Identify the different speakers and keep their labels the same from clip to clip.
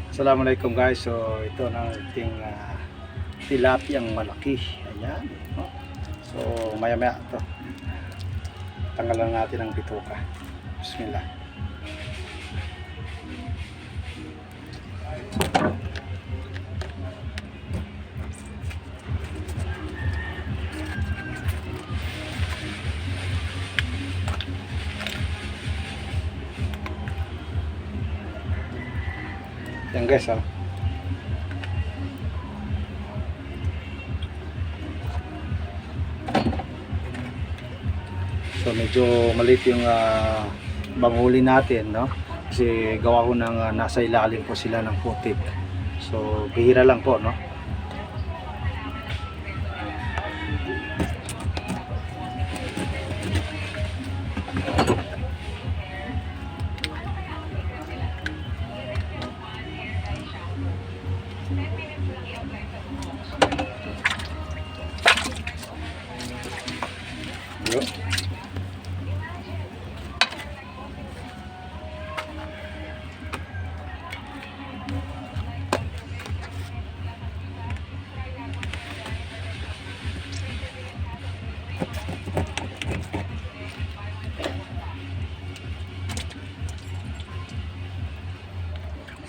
Speaker 1: Assalamualaikum guys. So ito na ating tilapiyang malaki. Ayan. No? So maya maya ito. Tanggalan natin ang bituka. Bismillah. Yan guys, oh. So medyo maliit yung banghuli natin, no? Kasi gawa ko ng nasa ilalim po sila ng putik. So bihira lang po, no? Yun.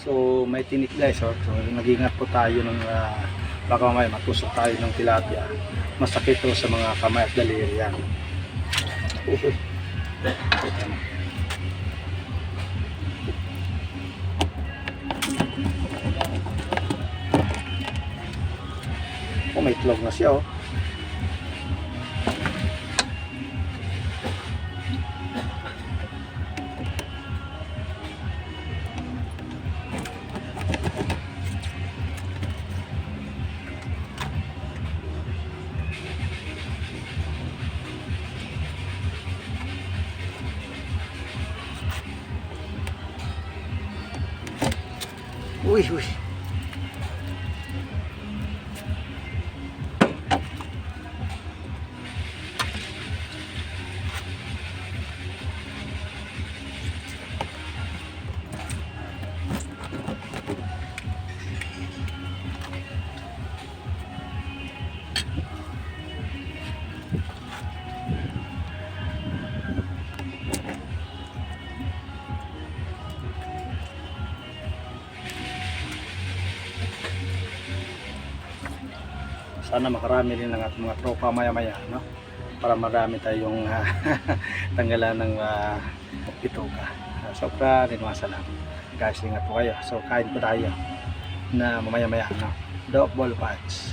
Speaker 1: So may tinik guys, oh. So nag-ingat po tayo ng baka may matusok tayo ng tilapia. Masakit to sa mga kamay at daliri yan. Oh, may itlog na siya, oh. Uy, uy. Sana makarami din ng ating mga tropa maya-maya, no? Para marami tayong tanggalan ng bituka. Sobra rin mga salamat. Guys, ingat po kayo. So, kain po tayo na mamaya-maya, no? Double punch.